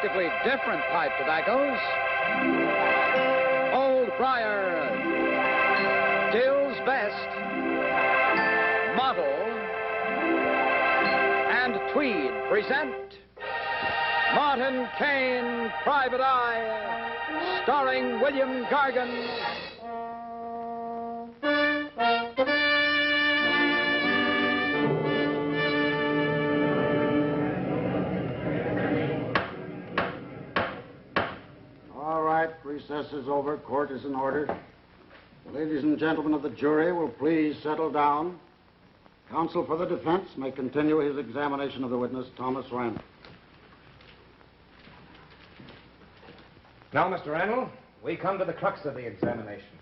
distinctively different pipe tobaccos. Old Briar, Dill's Best, Model, and Tweed present Martin Kane, Private Eye, starring William Gargan. Recess is over. Court is in order. Ladies and gentlemen of the jury will please settle down. Counsel for the defense may continue his examination of the witness, Thomas Randall. Now, Mr. Randall, we come to the crux of the examination.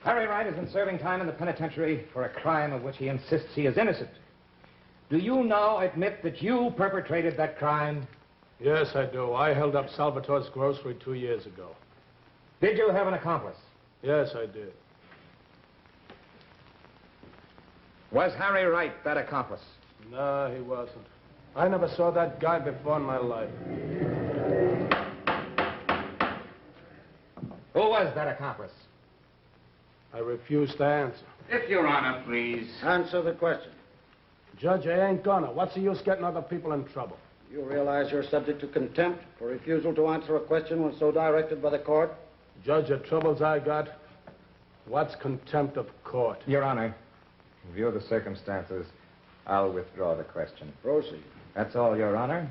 Harry Wright has been serving time in the penitentiary for a crime of which he insists he is innocent. Do you now admit that you perpetrated that crime? Yes, I do. I held up Salvatore's grocery 2 years ago. Did you have an accomplice? Yes, I did. Was Harry Wright that accomplice? No, he wasn't. I never saw that guy before in my life. Who was that accomplice? I refuse to answer. If Your Honor, please. Answer the question. Judge, I ain't gonna. What's the use getting other people in trouble? You realize you're subject to contempt for refusal to answer a question when so directed by the court? Judge, the troubles I got, what's contempt of court? Your Honor, in view of the circumstances, I'll withdraw the question. Proceed. That's all, Your Honor.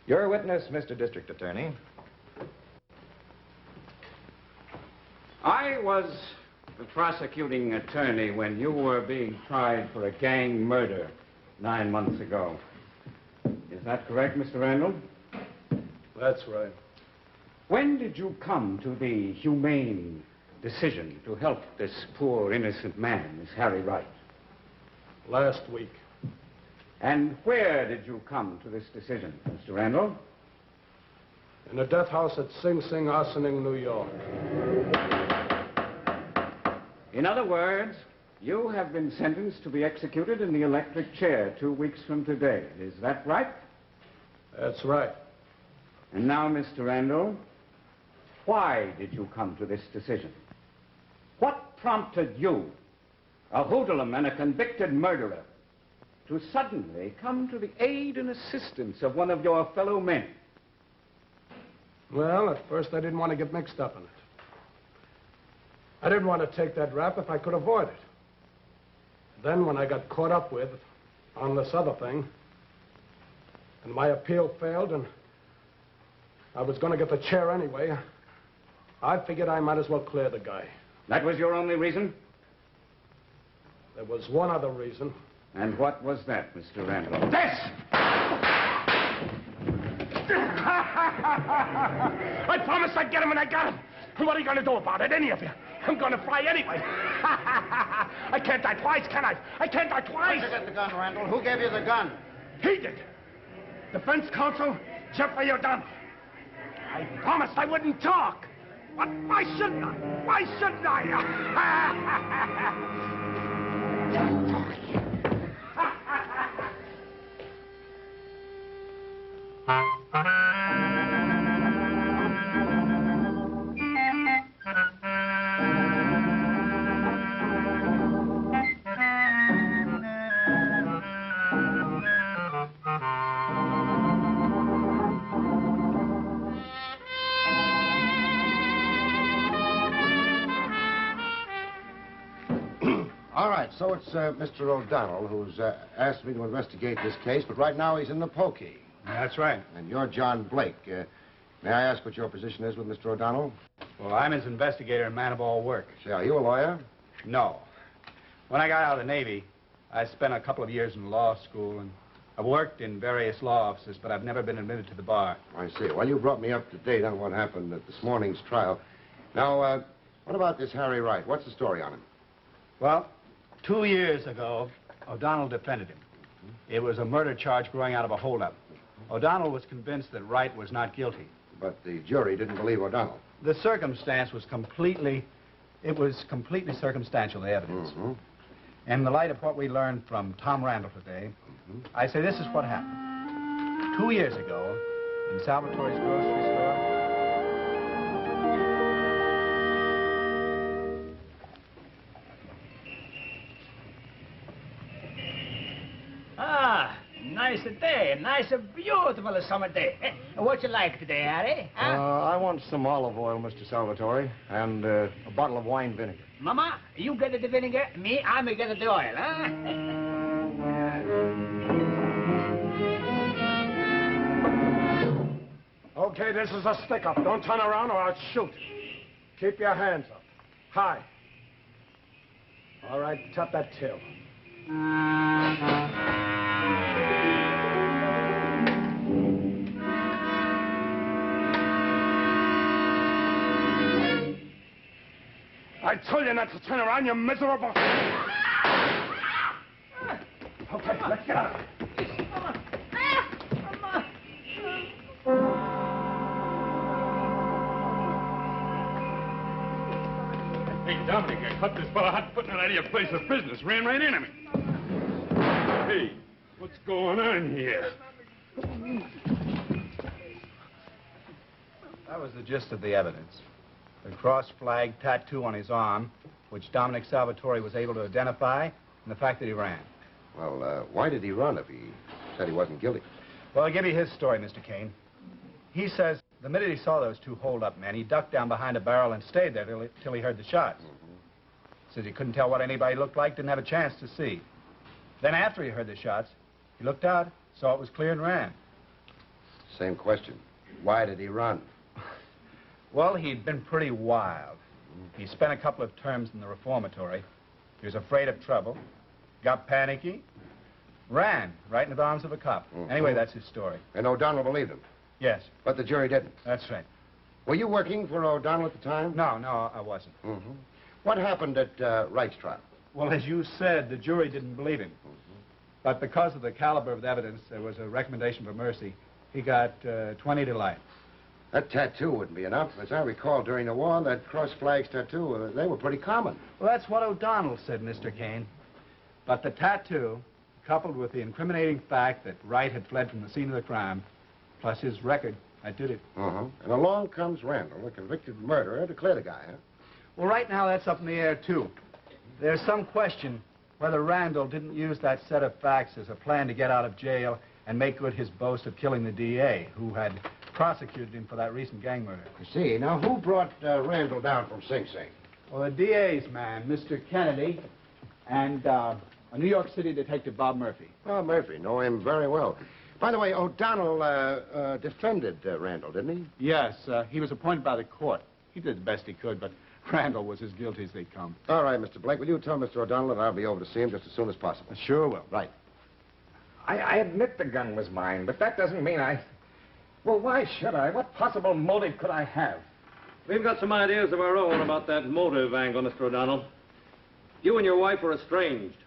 Your witness, Mr. District Attorney. I was the prosecuting attorney when you were being tried for a gang murder 9 months ago. Is that correct, Mr. Randall? That's right. When did you come to the humane decision to help this poor innocent man, Miss Harry Wright? Last week. And where did you come to this decision, Mr. Randall? In a death house at Sing Sing, Ossining, New York. In other words, you have been sentenced to be executed in the electric chair 2 weeks from today. Is that right? That's right. And now, Mr. Randall, why did you come to this decision? What prompted you, a hoodlum and a convicted murderer, to suddenly come to the aid and assistance of one of your fellow men? Well, at first I didn't want to get mixed up in it. I didn't want to take that rap if I could avoid it. Then when I got caught up with on this other thing, and my appeal failed, and I was going to get the chair anyway, I figured I might as well clear the guy. That was your only reason? There was one other reason. And what was that, Mr. Randall? This! I promised I'd get him, and I got him. And what are you going to do about it, any of you? I'm going to fly anyway. I can't die twice, can I? I can't die twice. Where'd you get the gun, Randall? Who gave you the gun? He did. Defense counsel, Jeffrey O'Donnell. I promised I wouldn't talk. But why shouldn't I? Why shouldn't I? All right, so it's Mr. O'Donnell who's asked me to investigate this case, but right now he's in the pokey. That's right. And you're John Blake. May I ask what your position is with Mr. O'Donnell? Well, I'm his investigator and man of all work. Say, are you a lawyer? No. When I got out of the Navy, I spent a couple of years in law school, and I've worked in various law offices, but I've never been admitted to the bar. I see. Well, you brought me up to date on what happened at this morning's trial. Now, what about this Harry Wright? What's the story on him? Well, 2 years ago, O'Donnell defended him. It was a murder charge growing out of a holdup. O'Donnell was convinced that Wright was not guilty. But the jury didn't believe O'Donnell. The circumstance was completely circumstantial, the evidence. Mm-hmm. In the light of what we learned from Tom Randall today, I say this is what happened. 2 years ago, In Salvatore's grocery store? Ah, nice day. Nice, beautiful summer day. What you like today, Harry? Huh? I want some olive oil, Mr. Salvatore, and a bottle of wine vinegar. Mama, you get the vinegar. Me, I'm gonna get the oil, huh? Okay, this is a stick-up. Don't turn around or I'll shoot. Keep your hands up. High. All right, tap that till. I told you not to turn around, you miserable... Okay, let's get out of here. Hey, Dominic, I caught this fella hot putting it out of your place of business. Ran right into me. Hey, what's going on here? That was the gist of the evidence. The cross-flag tattoo on his arm, which Dominic Salvatore was able to identify, and the fact that he ran. Well, why did he run if he said he wasn't guilty? Well, I'll give you his story, Mr. Kane. He says the minute he saw those two hold-up men, he ducked down behind a barrel and stayed there till he heard the shots. Says he couldn't tell what anybody looked like, didn't have a chance to see. Then after he heard the shots, he looked out, saw it was clear and ran. Same question. Why did he run? Well, he'd been pretty wild. He spent a couple of terms in the reformatory. He was afraid of trouble, got panicky, ran right into the arms of a cop. Anyway, that's his story. And O'Donnell believed him? Yes. But the jury didn't? That's right. Were you working for O'Donnell at the time? No, I wasn't. What happened at Wright's trial? Well, as you said, the jury didn't believe him. But because of the caliber of the evidence, there was a recommendation for mercy. He got 20 to life. That tattoo wouldn't be enough. As I recall, during the war, that cross flags tattoo, they were pretty common. Well, that's what O'Donnell said, Mr. Kane. But the tattoo, coupled with the incriminating fact that Wright had fled from the scene of the crime, plus his record, I did it. And along comes Randall, a convicted murderer, to clear the guy, huh? Well, right now, that's up in the air, too. There's some question whether Randall didn't use that set of facts as a plan to get out of jail and make good his boast of killing the DA, who had prosecuted him for that recent gang murder. I see. Now, who brought Randall down from Sing Sing? Well, the DA's man, Mr. Kennedy, and a New York City detective, Bob Murphy. Oh, Murphy. Know him very well. By the way, O'Donnell defended Randall, didn't he? Yes, he was appointed by the court. He did the best he could, but Randall was as guilty as they come. All right, Mr. Blake, will you tell Mr. O'Donnell that I'll be over to see him just as soon as possible? Sure will. Right. I admit the gun was mine, but that doesn't mean I... Well, why should I? What possible motive could I have? We've got some ideas of our own about that motive angle, Mr. O'Donnell. You and your wife are estranged,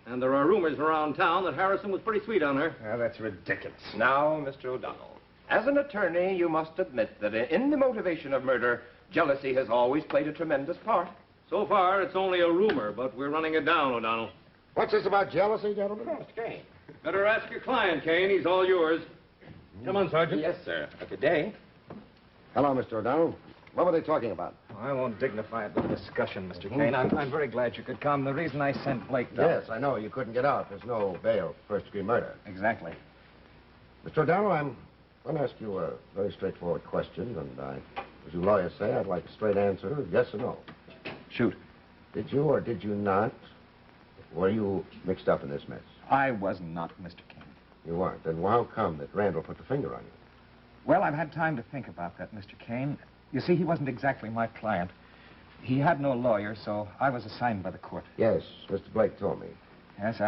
and there are rumors around town that Harrison was pretty sweet on her. Oh, that's ridiculous. Now, Mr. O'Donnell, as an attorney, you must admit that in the motivation of murder, jealousy has always played a tremendous part. So far, it's only a rumor, but we're running it down, O'Donnell. What's this about jealousy, gentlemen? Mr. Kane. Better ask your client, Kane. He's all yours. Come on, Sergeant. Yes, sir. Good day. Hello, Mr. O'Donnell. What were they talking about? Oh, I won't dignify the discussion, Mr. Kane. I'm very glad you could come. The reason I sent Blake down... Yes, I know. You couldn't get out. There's no bail for first-degree murder. Exactly. Mr. O'Donnell, I'm going to ask you a very straightforward question, and as you lawyers say, I'd like a straight answer, yes or no. Shoot. Did you or did you not, were you mixed up in this mess? I was not, Mr. Kane. You weren't. Then how come that Randall put the finger on you? Well, I've had time to think about that, Mr. Kane. You see, he wasn't exactly my client. He had no lawyer, so I was assigned by the court. Yes, Mr. Blake told me. Yes,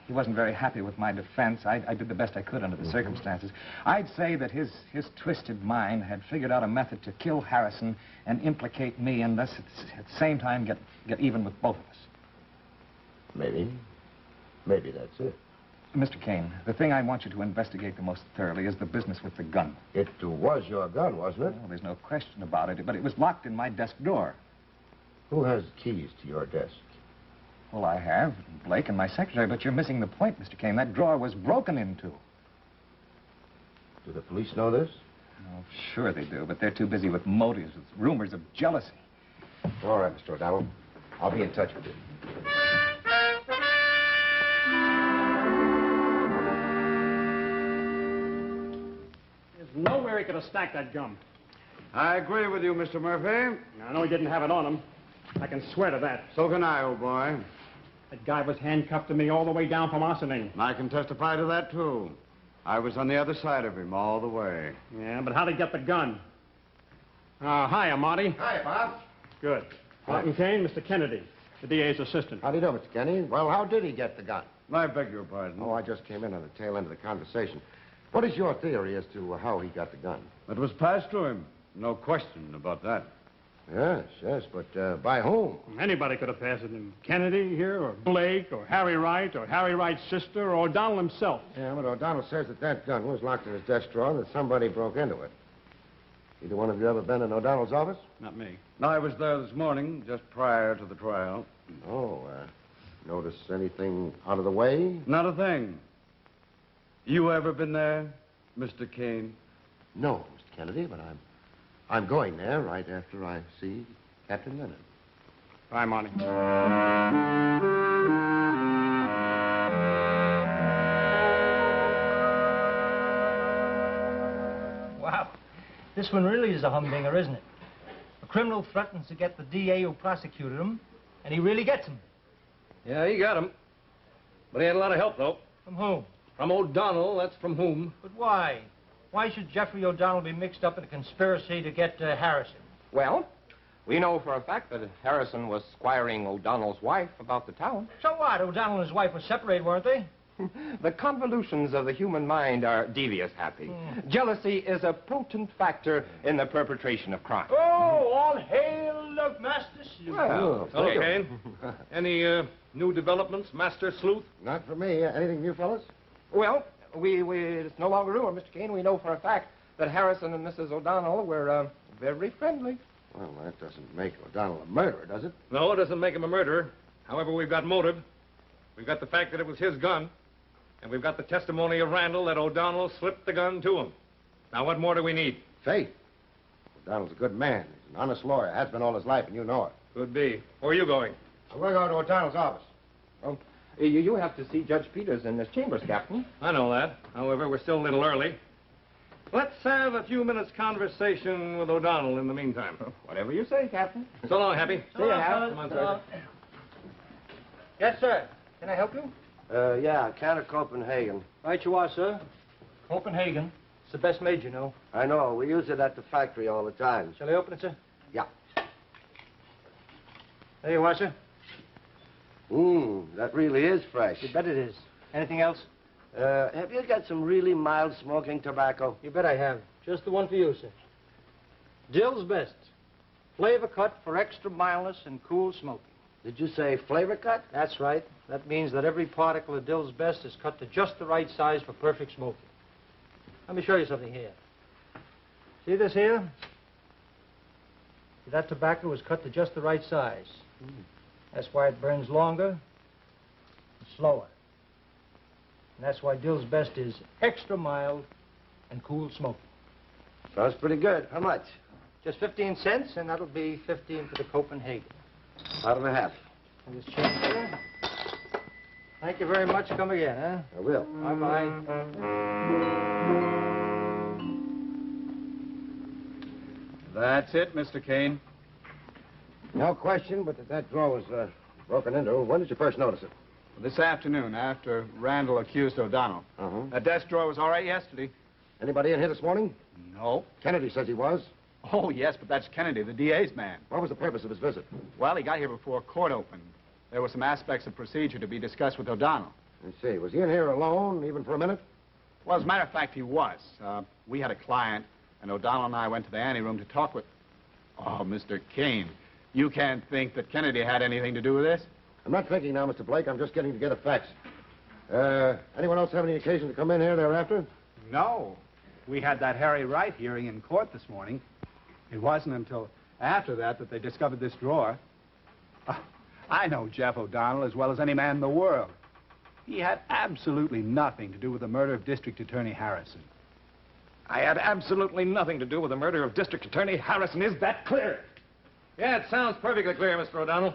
he wasn't very happy with my defense. I did the best I could under the circumstances. I'd say that his twisted mind had figured out a method to kill Harrison and implicate me, and thus at the same time get even with both of us. Maybe. Maybe that's it. Mr. Kane, the thing I want you to investigate the most thoroughly is the business with the gun. It was your gun, wasn't it? Well, there's no question about it, but it was locked in my desk drawer. Who has keys to your desk? Well, I have, Blake and my secretary, but you're missing the point, Mr. Kane. That drawer was broken into. Do the police know this? Oh, sure they do, but they're too busy with motives, with rumors of jealousy. All right, Mr. O'Donnell. I'll be in touch with you. There's nowhere he could have stacked that gum. I agree with you, Mr. Murphy. I know he didn't have it on him. I can swear to that. So can I, old boy. That guy was handcuffed to me all the way down from Ossining. And I can testify to that, too. I was on the other side of him all the way. Yeah, but how'd he get the gun? Hiya, Marty. Hi, Bob. Good. Martin Kane, Mr. Kennedy, the DA's assistant. How do you do, Mr. Kenny? Well, how did he get the gun? I beg your pardon. Oh, I just came in on the tail end of the conversation. What is your theory as to how he got the gun? It was passed to him. No question about that. Yes, but by whom? Anybody could have passed it him. Kennedy here, or Blake, or Harry Wright, or Harry Wright's sister, or O'Donnell himself. Yeah, but O'Donnell says that gun was locked in his desk drawer and that somebody broke into it. Either one of you ever been in O'Donnell's office? Not me. I was there this morning, just prior to the trial. Oh, notice anything out of the way? Not a thing. You ever been there, Mr. Kane? No, Mr. Kennedy, but I'm going there right after I see Captain Leonard. Bye, Marty. Wow. This one really is a humdinger, isn't it? A criminal threatens to get the DA who prosecuted him, and he really gets him. Yeah, he got him. But he had a lot of help, though. From whom? From O'Donnell, that's from whom. But why? Why should Jeffrey O'Donnell be mixed up in a conspiracy to get Harrison? Well, we know for a fact that Harrison was squiring O'Donnell's wife about the town. So what? O'Donnell and his wife were separated, weren't they? The convolutions of the human mind are devious, Happy. Jealousy is a potent factor in the perpetration of crime. Oh, all hail the Master Sleuth. Well, Hello, Kane. Any new developments, Master Sleuth? Not for me. Anything new, fellas? Well, it's no longer rumor, Mr. Kane. We know for a fact that Harrison and Mrs. O'Donnell were very friendly. Well, that doesn't make O'Donnell a murderer, does it? No, it doesn't make him a murderer. However, we've got motive. We've got the fact that it was his gun. And we've got the testimony of Randall that O'Donnell slipped the gun to him. Now, what more do we need? Faith. O'Donnell's a good man. He's an honest lawyer. Has been all his life, and you know it. Could be. Where are you going? I'm going to go to O'Donnell's office. Oh, you have to see Judge Peters in his chambers, Captain. I know that. However, we're still a little early. Let's have a few minutes' conversation with O'Donnell in the meantime. Whatever you say, Captain. So long, Happy. See ya, Hal. Come on, sir. Yes, sir. Can I help you? Yeah, can of Copenhagen. Right you are, sir. Copenhagen. It's the best made, you know. I know. We use it at the factory all the time. Shall I open it, sir? Yeah. There you are, sir. That really is fresh. You bet it is. Anything else? Have you got some really mild smoking tobacco? You bet I have. Just the one for you, sir. Dill's Best. Flavor cut for extra mildness and cool smoking. Did you say flavor cut? That's right. That means that every particle of Dill's Best is cut to just the right size for perfect smoking. Let me show you something here. See this here? That tobacco is cut to just the right size. That's why it burns longer and slower. And that's why Dill's Best is extra mild and cool smoking. Sounds pretty good. How much? Just 15 cents, and that'll be 15 for the Copenhagen. Out of a half. And this change here. Thank you very much. Come again, huh? I will. Bye-bye. That's it, Mr. Kane. No question, but that drawer was broken into. When did you first notice it? This afternoon, after Randall accused O'Donnell. That desk drawer was all right yesterday. Anybody in here this morning? No. Kennedy says he was. Oh, yes, but that's Kennedy, the DA's man. What was the purpose of his visit? Well, he got here before court opened. There were some aspects of procedure to be discussed with O'Donnell. Let's see. Was he in here alone, even for a minute? Well, as a matter of fact, he was. We had a client, and O'Donnell and I went to the anteroom to talk with... Oh, Mr. Kane, you can't think that Kennedy had anything to do with this? I'm not thinking now, Mr. Blake. I'm just getting together facts. Anyone else have any occasion to come in here thereafter? No. We had that Harry Wright hearing in court this morning. It wasn't until after that that they discovered this drawer. I know Jeff O'Donnell as well as any man in the world. He had absolutely nothing to do with the murder of District Attorney Harrison. I had absolutely nothing to do with the murder of District Attorney Harrison. Is that clear? Yeah, it sounds perfectly clear, Mr. O'Donnell.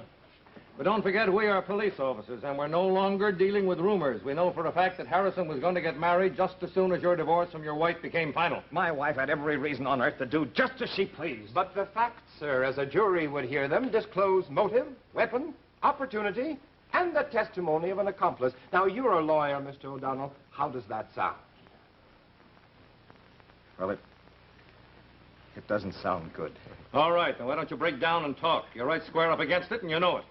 But don't forget, we are police officers, and we're no longer dealing with rumors. We know for a fact that Harrison was going to get married just as soon as your divorce from your wife became final. My wife had every reason on earth to do just as she pleased. But the facts, sir, as a jury would hear them, disclose motive, weapon, opportunity, and the testimony of an accomplice. Now, you're a lawyer, Mr. O'Donnell. How does that sound? Well, it doesn't sound good. All right, then why don't you break down and talk? You're right square up against it, and you know it.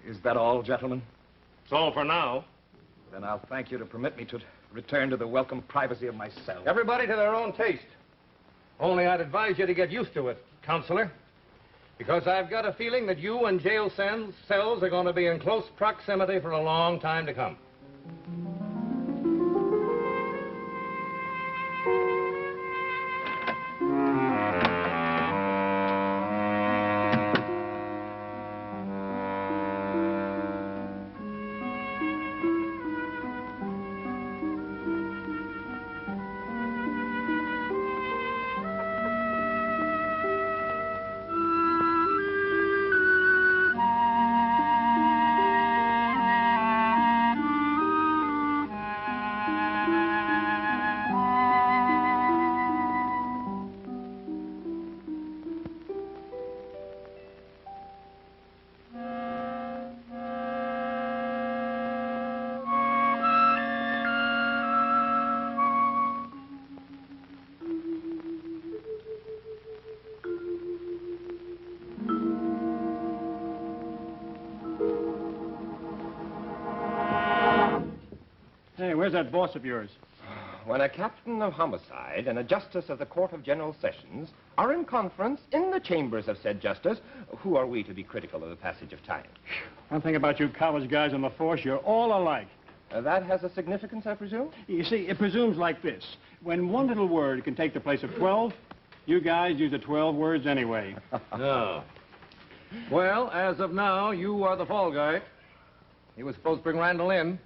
Is that all, gentlemen? It's all for now. Then I'll thank you to permit me to return to the welcome privacy of my cell. Everybody to their own taste. Only I'd advise you to get used to it, Counselor. Because I've got a feeling that you and jail cells are going to be in close proximity for a long time to come. Hey, where's that boss of yours? When a captain of homicide and a justice of the Court of General Sessions are in conference in the chambers of said justice, who are we to be critical of the passage of time? One thing about you college guys on the force, you're all alike. That has a significance, I presume? You see, it presumes like this. When one little word can take the place of 12, you guys use the 12 words anyway. No. Well, as of now, you are the fall guy. He was supposed to bring Randall in.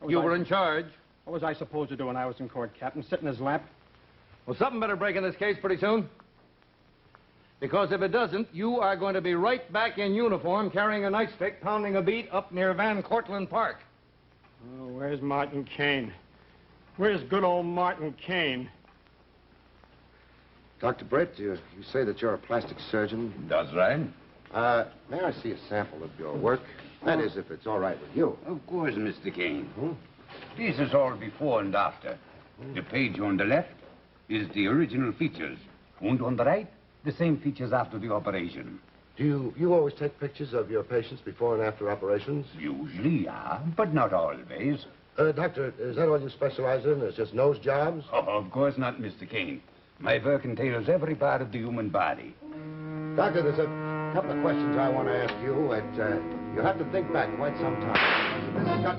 You were in charge. What was I supposed to do when I was in court, Captain? Sit in his lap? Well, something better break in this case pretty soon. Because if it doesn't, you are going to be right back in uniform, carrying a nightstick, pounding a beat up near Van Cortlandt Park. Oh, where's Martin Kane? Where's good old Martin Kane? Dr. Brett, you say that you're a plastic surgeon? That's right. May I see a sample of your work? That is, if it's all right with you. Of course, Mr. Kane. This is all before and after. The page on the left is the original features. And on the right, the same features after the operation. Do you always take pictures of your patients before and after operations? Usually, yeah, but not always. Doctor, is that all you specialize in? Is just nose jobs? Oh, of course not, Mr. Kane. My work entails every part of the human body. Doctor, there's a couple of questions I want to ask you, and you'll have to think back quite some time. This has got...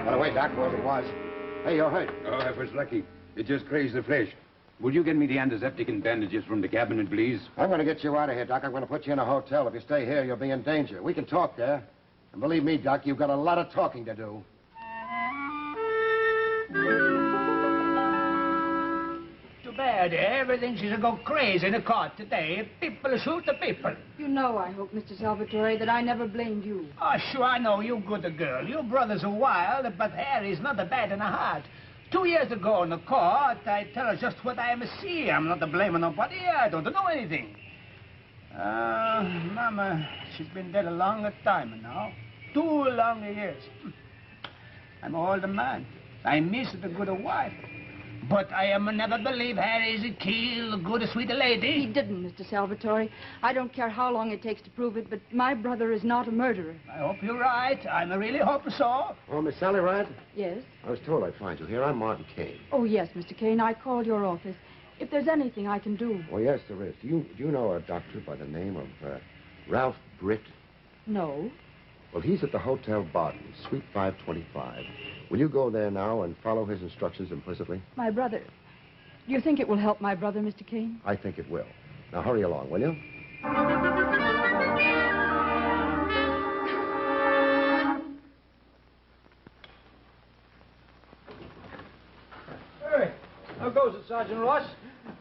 By the way, Doc, whoever it was, hey, you're hurt. Oh, I was lucky. It just grazed the flesh. Would you get me the antiseptic and bandages from the cabinet, please? I'm going to get you out of here, Doc. I'm going to put you in a hotel. If you stay here, you'll be in danger. We can talk there. And believe me, Doc, you've got a lot of talking to do. Too bad. Everything seems to go crazy in the court today. People shoot the people. You know, I hope, Mr. Salvatore, that I never blamed you. Oh, sure, I know. You good girl. Your brother's a wild, but Harry's not a bad in the heart. 2 years ago in the court, I tell her just what I see. I'm not blaming nobody. I don't know anything. Mama, she's been dead a long time now. 2 long years. I'm an older man. I miss the good wife. But I am never believe Harry's killed a good, sweet lady. He didn't, Mr. Salvatore. I don't care how long it takes to prove it, but my brother is not a murderer. I hope you're right. I really hope so. Oh, Miss Sally Ryan? Yes? I was told I'd find you here. I'm Martin Kane. Oh, yes, Mr. Kane. I called your office. If there's anything I can do. Well, yes, there is. Do you know a doctor by the name of Ralph Britt? No. Well, he's at the Hotel Barton, Suite 525. Will you go there now and follow his instructions implicitly? My brother. Do you think it will help my brother, Mr. Kane? I think it will. Now, hurry along, will you? How goes it, Sergeant Ross?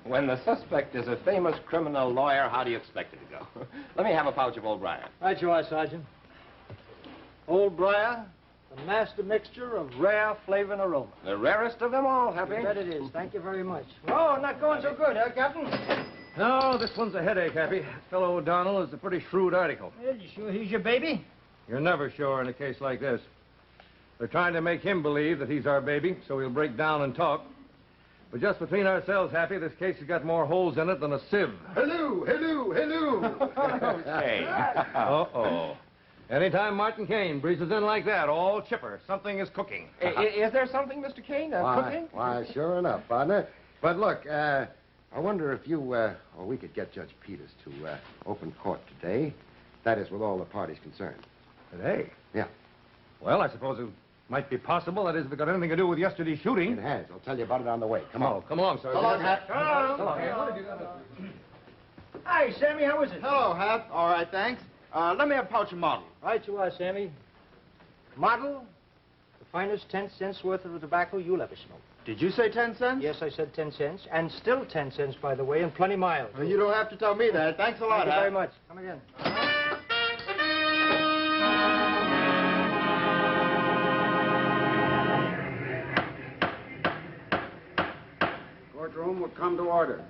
When the suspect is a famous criminal lawyer, how do you expect it to go? Let me have a pouch of Old Briar. Right you are, Sergeant. Old Briar, the master mixture of rare flavor and aroma. The rarest of them all, Happy. You bet it is. Thank you very much. Oh, not going so good, huh, Captain? No, this one's a headache, Happy. That fellow O'Donnell is a pretty shrewd article. Well, you sure he's your baby? You're never sure in a case like this. They're trying to make him believe that he's our baby, so he'll break down and talk. But just between ourselves, Happy, this case has got more holes in it than a sieve. Hello, hello, hello. Hey. Uh-oh. Anytime Martin Kane breezes in like that, all chipper, something is cooking. Is there something, Mr. Kane, cooking? Why, sure enough, partner. But look, I wonder if you, or we could get Judge Peters to open court today. That is, with all the parties concerned. Today? Yeah. Well, I suppose it might be possible. That is, if it got anything to do with yesterday's shooting. It has. I'll tell you about it on the way. Come on. Come along, sir. So long, Hap. Come on. Hi, Sammy. How is it? Hello, Hap. All right, thanks. Let me have a pouch of model. Right you are, Sammy. Model, the finest 10 cents worth of the tobacco you'll ever smoke. Did you say 10 cents? Yes, I said 10 cents. And still 10 cents, by the way, and plenty miles. Well, you don't have to tell me that. Thanks a lot, Thank you Hap. very much. Come again. Courtroom will come to order.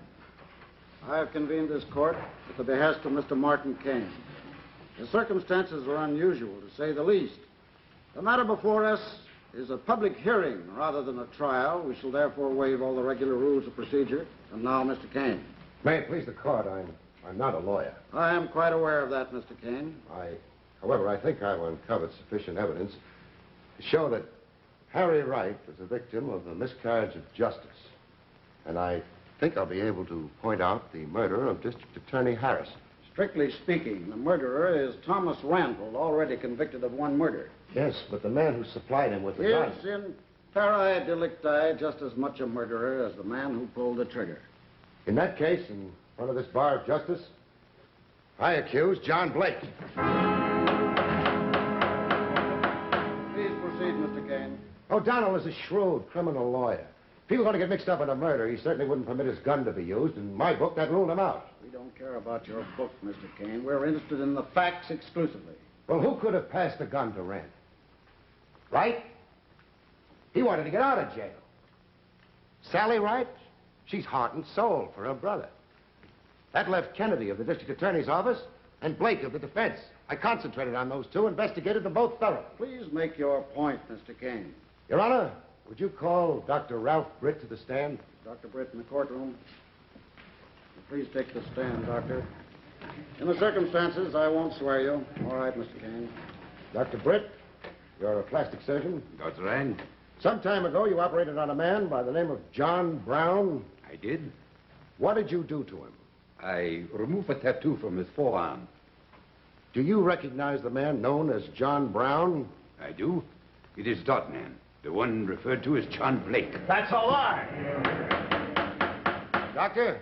I have convened this court at the behest of Mr. Martin Kane. The circumstances are unusual, to say the least. The matter before us is a public hearing rather than a trial. We shall therefore waive all the regular rules of procedure. And now, Mr. Kane. May it please the court, I'm not a lawyer. I am quite aware of that, Mr. Kane. However, I think I've uncovered sufficient evidence to show that Harry Wright was a victim of a miscarriage of justice. And I think I'll be able to point out the murder of District Attorney Harris. Strictly speaking, the murderer is Thomas Randall, already convicted of one murder. Yes, but the man who supplied him with the gun... Is in pari delicti just as much a murderer as the man who pulled the trigger. In that case, in front of this bar of justice, I accuse John Blake. Please proceed, Mr. Kane. O'Donnell is a shrewd criminal lawyer. If he were going to get mixed up in a murder, he certainly wouldn't permit his gun to be used. In my book, that ruled him out. We don't care about your book, Mr. Kane. We're interested in the facts exclusively. Well, who could have passed the gun to Rand? Wright? He wanted to get out of jail. Sally Wright? She's heart and soul for her brother. That left Kennedy of the district attorney's office and Blake of the defense. I concentrated on those two, investigated them both thoroughly. Please make your point, Mr. Kane. Your Honor, would you call Dr. Ralph Britt to the stand? Dr. Britt in the courtroom. Please take the stand, Doctor. In the circumstances, I won't swear you. All right, Mr. Kane. Dr. Britt, you're a plastic surgeon. That's right. Some time ago, you operated on a man by the name of John Brown. I did. What did you do to him? I removed a tattoo from his forearm. Do you recognize the man known as John Brown? I do. It is that man, the one referred to as John Blake. That's a lie. Doctor,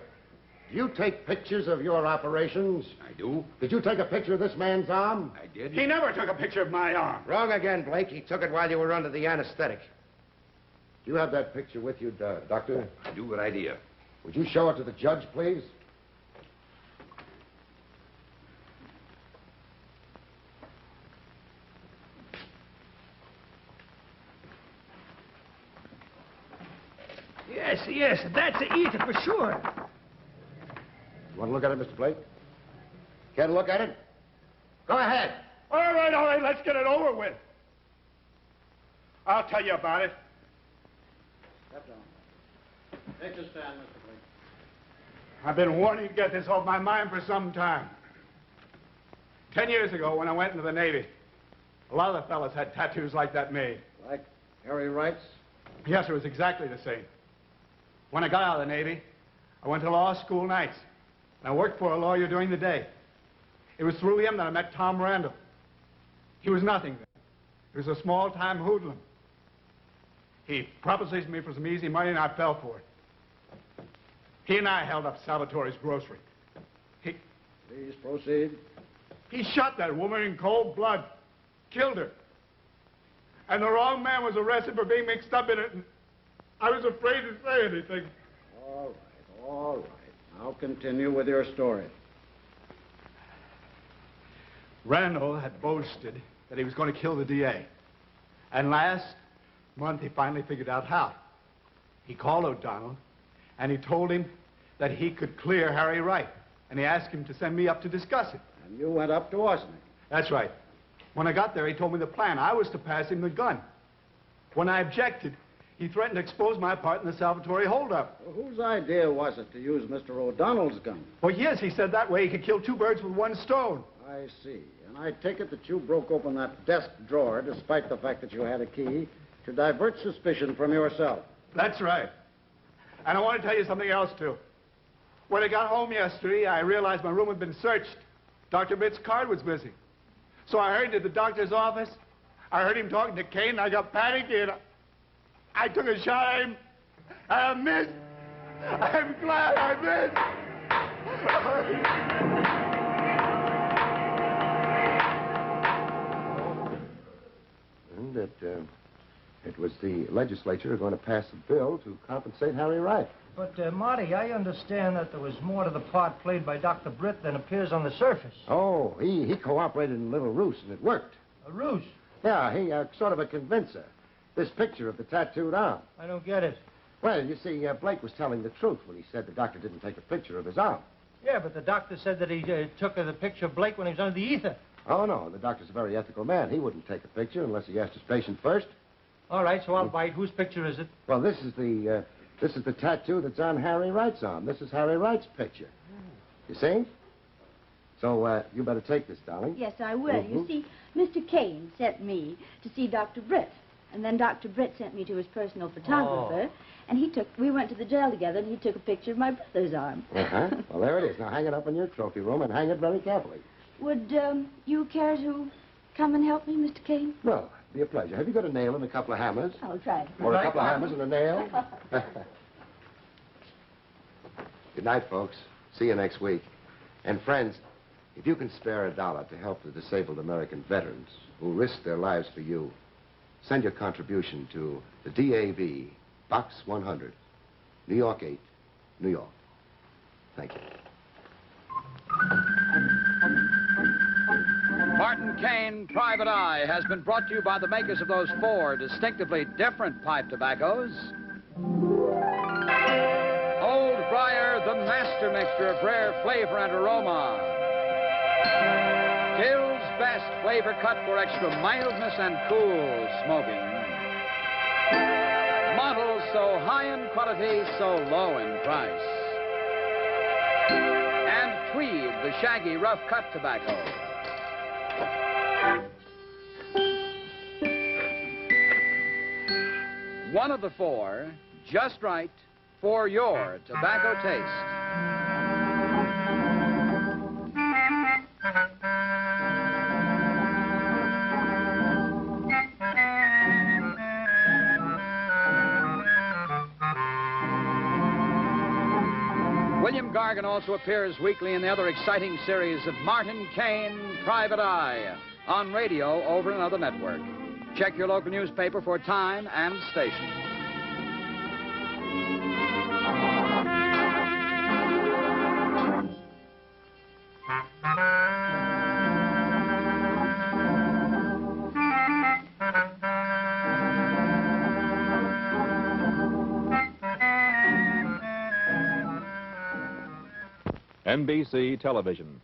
do you take pictures of your operations? I do. Did you take a picture of this man's arm? I did. He never took a picture of my arm. Wrong again, Blake. He took it while you were under the anesthetic. Do you have that picture with you, Doctor? I do right here. Would you show it to the judge, please? Yes, that's a eater for sure. You want to look at it, Mr. Blake? Care to look at it? Go ahead. All right, let's get it over with. I'll tell you about it. Step down. Take the stand, Mr. Blake. I've been wanting to get this off my mind for some time. 10 years ago, when I went into the Navy, a lot of the fellas had tattoos like that made. Like Harry Wright's? Yes, it was exactly the same. When I got out of the Navy, I went to law school nights. And I worked for a lawyer during the day. It was through him that I met Tom Randall. He was nothing then. He was a small-time hoodlum. He propositioned me for some easy money, and I fell for it. He and I held up Salvatore's grocery. Please proceed. He shot that woman in cold blood. Killed her. And the wrong man was arrested for being mixed up in it. And I was afraid to say anything. All right. Now continue with your story. Randall had boasted that he was going to kill the DA. And last month, he finally figured out how. He called O'Donnell, and he told him that he could clear Harry Wright. And he asked him to send me up to discuss it. And you went up to Washington. That's right. When I got there, he told me the plan. I was to pass him the gun. When I objected, he threatened to expose my part in the Salvatore holdup. Well, whose idea was it to use Mr. O'Donnell's gun? Well, yes, he said that way he could kill two birds with one stone. I see. And I take it that you broke open that desk drawer, despite the fact that you had a key, to divert suspicion from yourself. That's right. And I want to tell you something else, too. When I got home yesterday, I realized my room had been searched. Dr. Britt's card was missing. So I hurried to the doctor's office. I heard him talking to Kane, and I got panicky, and I took a shot at him. And I missed. I'm glad I missed. And it was the legislature going to pass a bill to compensate Harry Wright. But, Marty, I understand that there was more to the part played by Dr. Britt than appears on the surface. Oh, he cooperated in a little ruse, and it worked. A ruse? Yeah, he sort of a convincer. This picture of the tattooed arm. I don't get it. Well, you see, Blake was telling the truth when he said the doctor didn't take a picture of his arm. Yeah, but the doctor said that he took the picture of Blake when he was under the ether. Oh, no, the doctor's a very ethical man. He wouldn't take a picture unless he asked his patient first. All right, so I'll bite. Whose picture is it? Well, this is the tattoo that's on Harry Wright's arm. This is Harry Wright's picture. You see? So, you better take this, darling. Yes, I will. You see, Mr. Kane sent me to see Dr. Britt. And then Dr. Britt sent me to his personal photographer. And we went to the jail together, and he took a picture of my brother's arm. Uh-huh. Well, there it is. Now, hang it up in your trophy room and hang it very carefully. Would you care to come and help me, Mr. Kane? Well, it'd be a pleasure. Have you got a nail and a couple of hammers? I'll try. Or a couple of hammers and a nail? Good night, folks. See you next week. And friends, if you can spare $1 to help the disabled American veterans who risk their lives for you, send your contribution to the DAV, Box 100, New York 8, New York. Thank you. Martin Kane, Private Eye, has been brought to you by the makers of those 4 distinctively different pipe tobaccos. Old Briar, the master mixture of rare flavor and aroma. Dill's best flavor cut for extra mildness and cool smoking. Models so high in quality, so low in price. And Tweed, the shaggy rough cut tobacco. One of the 4, just right for your tobacco taste. William Gargan also appears weekly in the other exciting series of Martin Kane, Private Eye, on radio over another network. Check your local newspaper for time and station. NBC Television.